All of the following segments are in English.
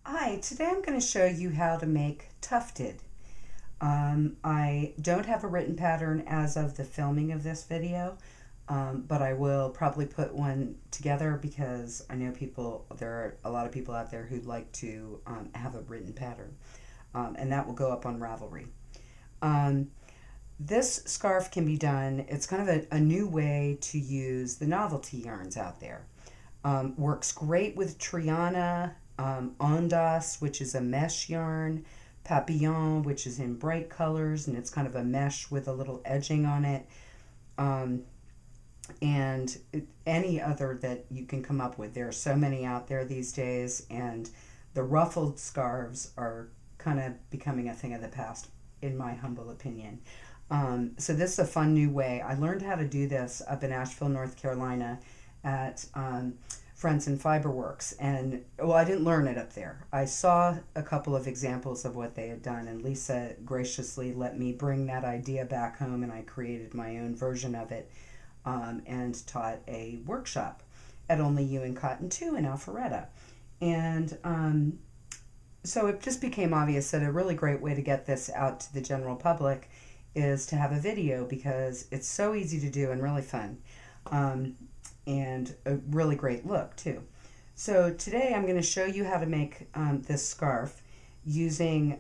Hi, today I'm going to show you how to make tufted. I don't have a written pattern as of the filming of this video, but I will probably put one together because I know there are a lot of people out there who'd like to have a written pattern, and that will go up on Ravelry. Um, this scarf can be done, it's kind of a new way to use the novelty yarns out there. Works great with Triana, Ondas, which is a mesh yarn, Papillon, which is in bright colors, and it's kind of a mesh with a little edging on it, um, and any other that you can come up with. There are so many out there these days, and the ruffled scarves are kind of becoming a thing of the past, in my humble opinion. So this is a fun new way. I learned how to do this up in Asheville, North Carolina at Friends and Fiberworks. And, well, I didn't learn it up there. I saw a couple of examples of what they had done, and Lisa graciously let me bring that idea back home, and I created my own version of it and taught a workshop at Only You and Cotton 2 in Alpharetta. And so it just became obvious that a really great way to get this out to the general public is to have a video because it's so easy to do and really fun. And a really great look too. So today I'm going to show you how to make this scarf using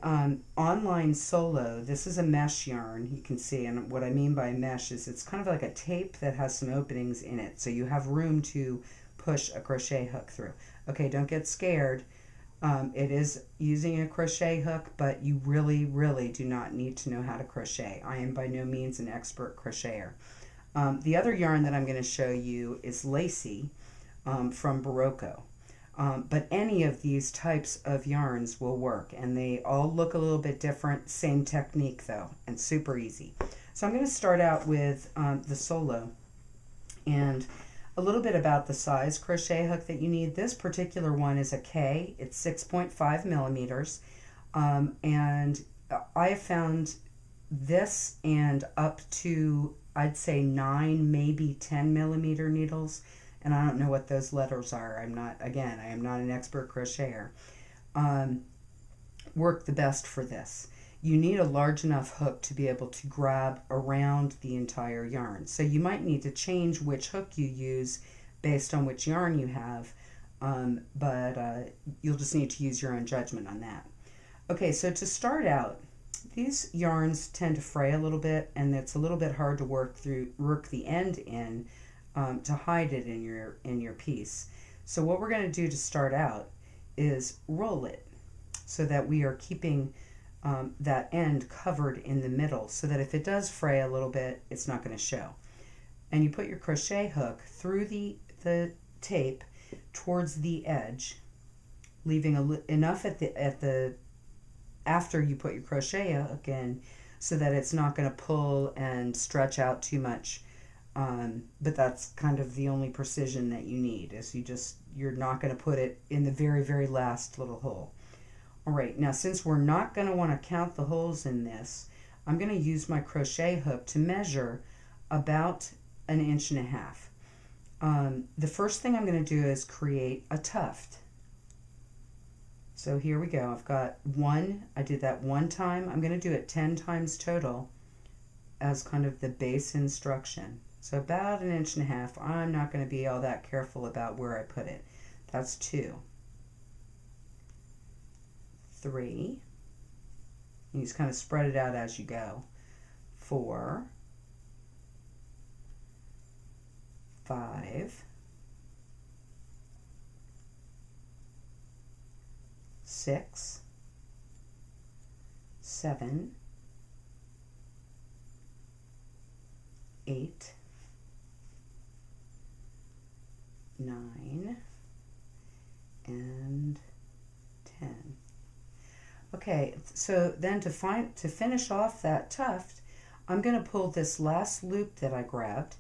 Online Solo. This is a mesh yarn, you can see, and what I mean by mesh is it's kind of like a tape that has some openings in it, so you have room to push a crochet hook through. Okay, don't get scared. It is using a crochet hook, but you really, really do not need to know how to crochet. I am by no means an expert crocheter. The other yarn that I'm going to show you is Lacy from Barocco. But any of these types of yarns will work, and they all look a little bit different. Same technique though, and super easy. So I'm going to start out with the Solo, and a little bit about the size crochet hook that you need. This particular one is a K. It's 6.5 millimeters, and I have found this and up to, I'd say, 9, maybe 10 millimeter needles, and I don't know what those letters are. I am not an expert crocheter. Work the best for this. You need a large enough hook to be able to grab around the entire yarn. So you might need to change which hook you use based on which yarn you have, but you'll just need to use your own judgment on that. Okay, so to start out, these yarns tend to fray a little bit, and it's a little bit hard to work the end in to hide it in your piece. So what we're going to do to start out is roll it so that we are keeping that end covered in the middle, so that if it does fray a little bit, it's not going to show. And you put your crochet hook through the tape towards the edge, leaving enough at the after you put your crochet hook in so that it's not going to pull and stretch out too much. But that's kind of the only precision that you need, is you're not going to put it in the very, very last little hole. All right, now since we're not going to want to count the holes in this, I'm going to use my crochet hook to measure about 1.5 inches. The first thing I'm going to do is create a tuft. So here we go. I've got one. I did that one time. I'm going to do it 10 times total as kind of the base instruction. So about 1.5 inches. I'm not going to be all that careful about where I put it. That's 2. 3. You just kind of spread it out as you go. 4. 5. 6. 7. 8. 9. And 10. Okay, so then to finish off that tuft, I'm going to pull this last loop that I grabbed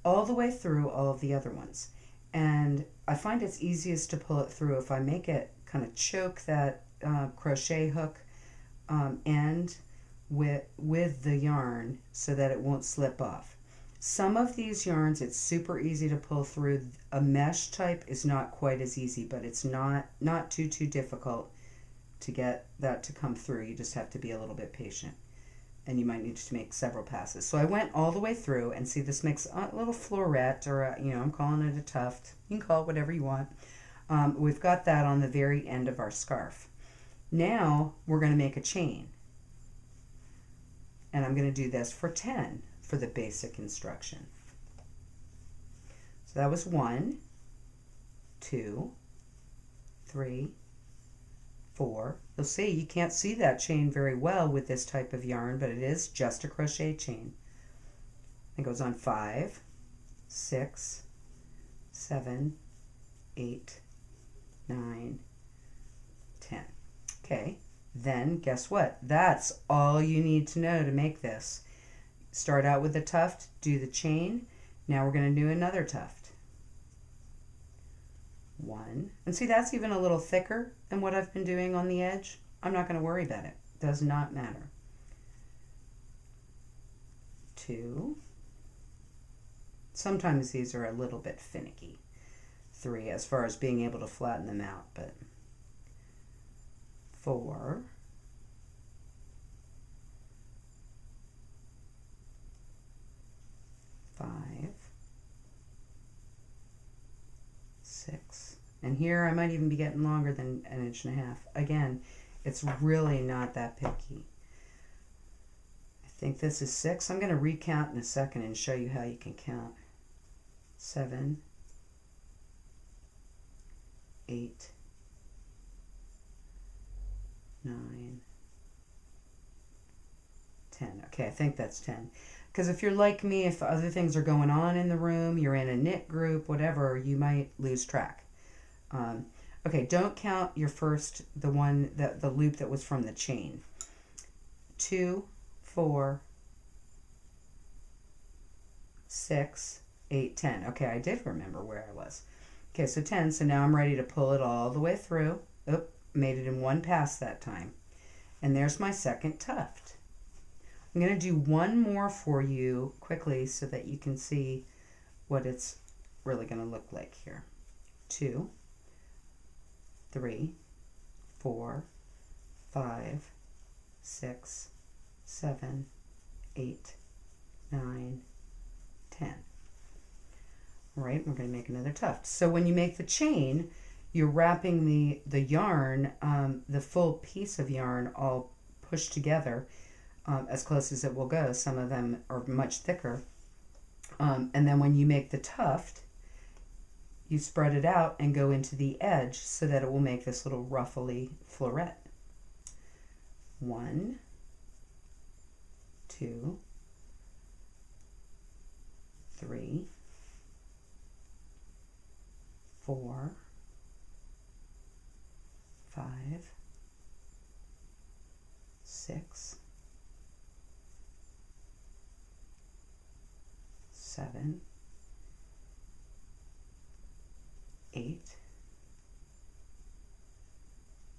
all the way through all of the other ones. And I find it's easiest to pull it through if I make it kind of choke that crochet hook end with the yarn so that it won't slip off. Some of these yarns, it's super easy to pull through. A mesh type is not quite as easy, but it's not too difficult to get that to come through. You just have to be a little bit patient, and you might need to make several passes. So I went all the way through, and see, this makes a little floret, or I'm calling it a tuft. You can call it whatever you want. We've got that on the very end of our scarf. Now we're going to make a chain, and I'm going to do this for 10 for the basic instruction. So that was 1, 2, 3, 4. You'll see you can't see that chain very well with this type of yarn, but it is just a crochet chain. It goes on 5, 6, 7, 8, 9, 10. Okay, then guess what? That's all you need to know to make this. Start out with the tuft, do the chain. Now we're going to do another tuft. 1, and see, that's even a little thicker than what I've been doing on the edge. I'm not going to worry about it. Does not matter. 2. Sometimes these are a little bit finicky. 3, as far as being able to flatten them out, but 4, 5, 6, and here I might even be getting longer than 1.5 inches. Again, it's really not that picky. I think this is 6. I'm going to recount in a second and show you how you can count. 7, 8, 9, 10. Okay, I think that's 10. Because if you're like me, if other things are going on in the room, you're in a knit group, whatever, you might lose track. Okay, don't count your first, the loop that was from the chain. 2, 4, 6, 8, 10. Okay, I did remember where I was. Okay, so 10. So now I'm ready to pull it all the way through. Oop, made it in one pass that time. And there's my second tuft. I'm going to do one more for you quickly so that you can see what it's really going to look like here. 2, 3, 4, 5, 6, 7, 8, 9, 10. All right, we're going to make another tuft. So when you make the chain, you're wrapping the yarn, the full piece of yarn, all pushed together as close as it will go. Some of them are much thicker. And then when you make the tuft, you spread it out and go into the edge so that it will make this little ruffly floret. 1, 2, 3, 4, 5, 6, 7, 8,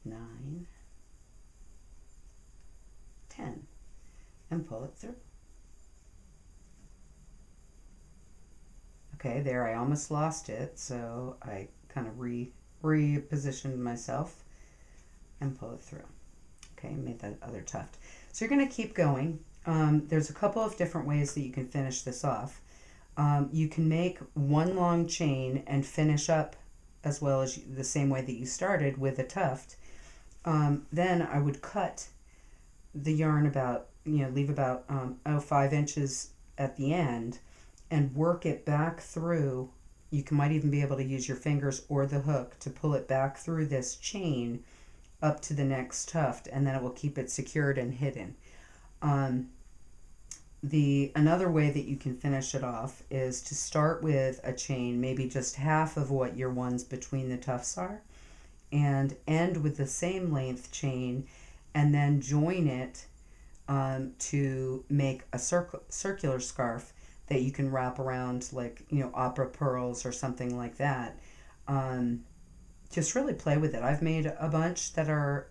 9, 10, and pull it through. Okay, there, I almost lost it, so I kind of repositioned myself and pull it through. Okay, made that other tuft. So you're going to keep going. There's a couple of different ways that you can finish this off. You can make one long chain and finish up as well as the same way that you started with a tuft. Then I would cut the yarn about, leave about 5 inches at the end and work it back through. You might even be able to use your fingers or the hook to pull it back through this chain up to the next tuft, and then it will keep it secured and hidden. Another way that you can finish it off is to start with a chain, maybe just half of what your ones between the tufts are, and end with the same length chain, and then join it to make a circular scarf that you can wrap around, like, opera pearls or something like that. Just really play with it. I've made a bunch that are,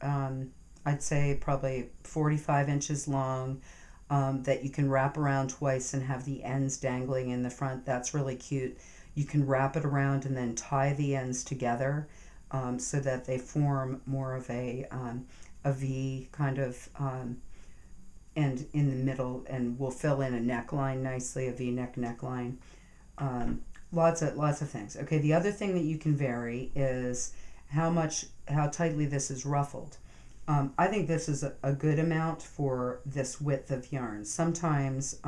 I'd say, probably 45 inches long, that you can wrap around twice and have the ends dangling in the front. That's really cute. You can wrap it around and then tie the ends together so that they form more of a V kind of and in the middle, and we'll fill in a neckline nicely, a V-neck neckline. Lots of things. Okay, the other thing that you can vary is how tightly this is ruffled. I think this is a good amount for this width of yarn. Sometimes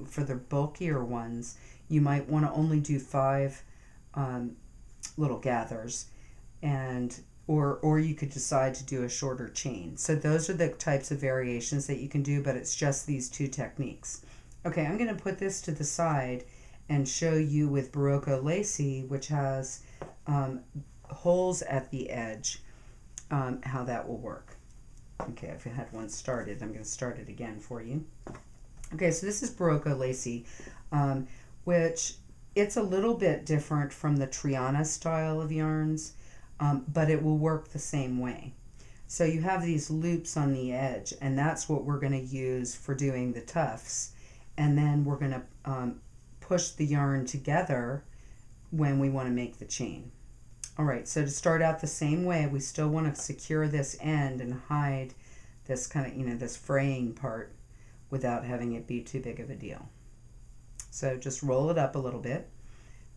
for the bulkier ones, you might want to only do 5 little gathers, and or you could decide to do a shorter chain. So those are the types of variations that you can do, but it's just these 2 techniques. Okay, I'm going to put this to the side and show you with Barocco Lacy, which has holes at the edge, how that will work. Okay, I've had one started. I'm going to start it again for you. Okay, so this is Barocco Lacy, which it's a little bit different from the Triana style of yarns, but it will work the same way. So you have these loops on the edge, and that's what we're going to use for doing the tufts. And then we're going to push the yarn together when we want to make the chain. All right, so to start out the same way, we still want to secure this end and hide this kind of, this fraying part without having it be too big of a deal. So just roll it up a little bit,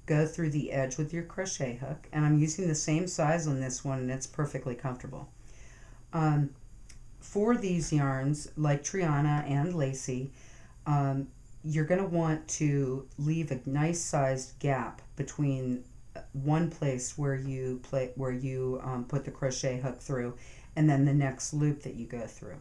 go through the edge with your crochet hook, and I'm using the same size on this one, and it's perfectly comfortable. For these yarns, like Triana and Lacy, you're going to want to leave a nice sized gap between one place where you put the crochet hook through and then the next loop that you go through.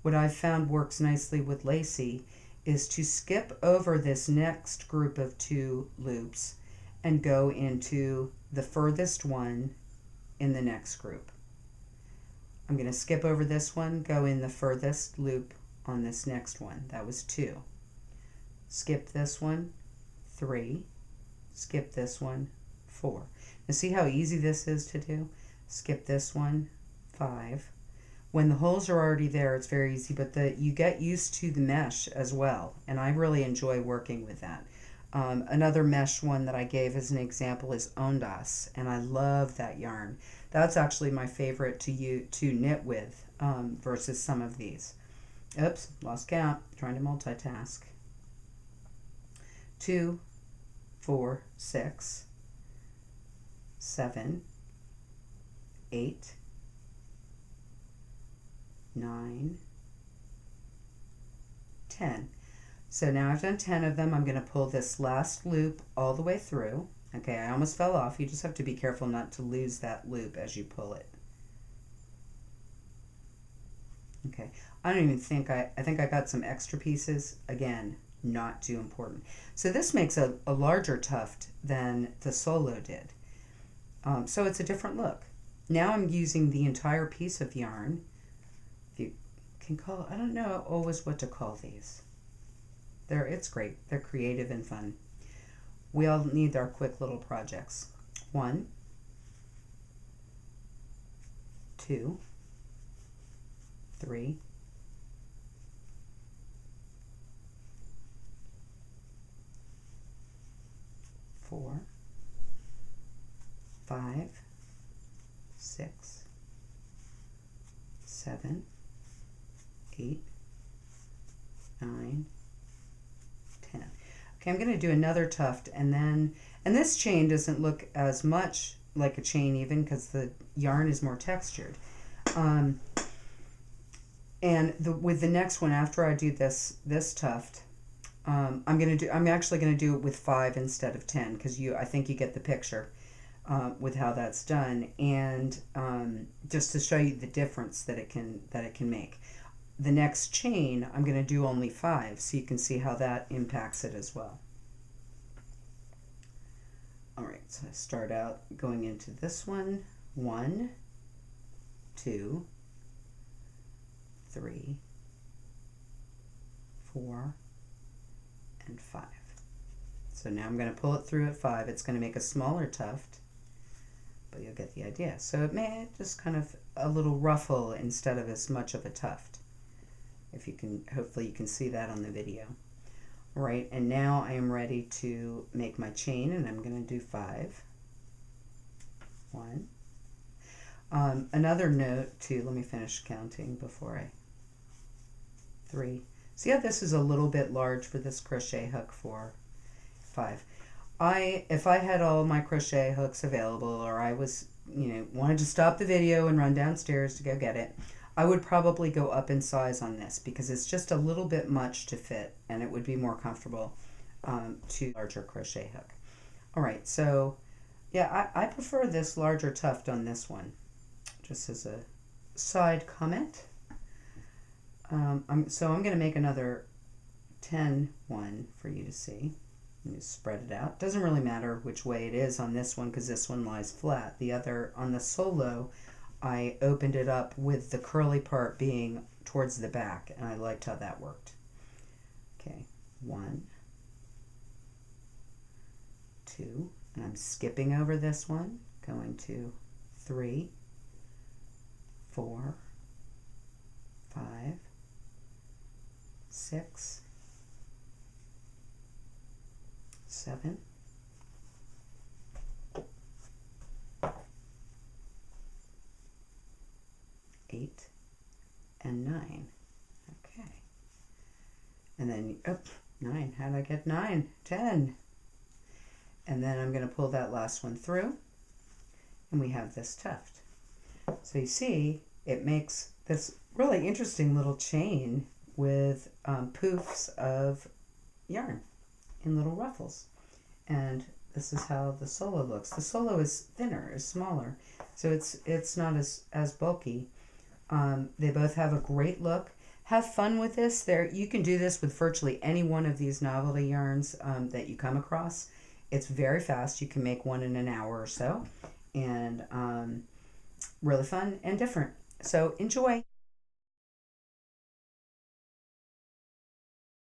What I've found works nicely with Lacy is to skip over this next group of 2 loops and go into the furthest one in the next group. I'm going to skip over this one, go in the furthest loop on this next one. That was 2. Skip this one, 3. Skip this one, 4. Now see how easy this is to do? Skip this one, 5. When the holes are already there, it's very easy, but you get used to the mesh as well, and I really enjoy working with that. Another mesh one that I gave as an example is Ondas, and I love that yarn. That's actually my favorite to knit with versus some of these. Oops, lost count, trying to multitask. 2, 4, 6, 7, 8, 9, 10. So now I've done 10 of them. I'm going to pull this last loop all the way through. Okay, I almost fell off. You just have to be careful not to lose that loop as you pull it. Okay, I don't even think I think I got some extra pieces. Again, not too important. So this makes a larger tuft than the solo did. So it's a different look. Now I'm using the entire piece of yarn. If you can call, I don't know always what to call these. It's great. They're creative and fun. We all need our quick little projects. 1, 2, 3, 4, 5, 6, 7, 8, 9, 10. Okay, I'm going to do another tuft, and this chain doesn't look as much like a chain even because the yarn is more textured. With the next one, after I do this tuft, I'm actually going to do it with 5 instead of 10 because I think you get the picture with how that's done, and just to show you the difference that it can make. The next chain, I'm going to do only 5, so you can see how that impacts it as well. All right, so I start out going into this one. 1, 2, 3, 4, and 5. So now I'm going to pull it through at 5. It's going to make a smaller tuft, but you'll get the idea. So it may just kind of a little ruffle instead of as much of a tuft. If you can, hopefully you can see that on the video. All right, and now I am ready to make my chain, and I'm going to do 5. 1. Another note too, let me finish counting before I, 3. See how this is a little bit large for this crochet hook? 4, 5. If I had all my crochet hooks available, or I was, wanted to stop the video and run downstairs to go get it, I would probably go up in size on this because it's just a little bit much to fit, and it would be more comfortable to larger crochet hook. All right, so yeah, I prefer this larger tuft on this one, just as a side comment. So I'm going to make another 10 one for you to see. You spread it out. Doesn't really matter which way it is on this one because this one lies flat. The other, on the solo, I opened it up with the curly part being towards the back, and I liked how that worked. Okay, 1, 2, and I'm skipping over this one, going to 3, 4, 5, 6, 7, 8, and 9. Okay. And then, 9. How did I get 9? 10. And then I'm going to pull that last one through, and we have this tuft. So you see, it makes this really interesting little chain with poofs of yarn in little ruffles. And this is how the solo looks. The solo is thinner, is smaller, so it's not as bulky. They both have a great look. Have fun with this. You can do this with virtually any one of these novelty yarns that you come across. It's very fast. You can make one in an hour or so, and really fun and different. So enjoy.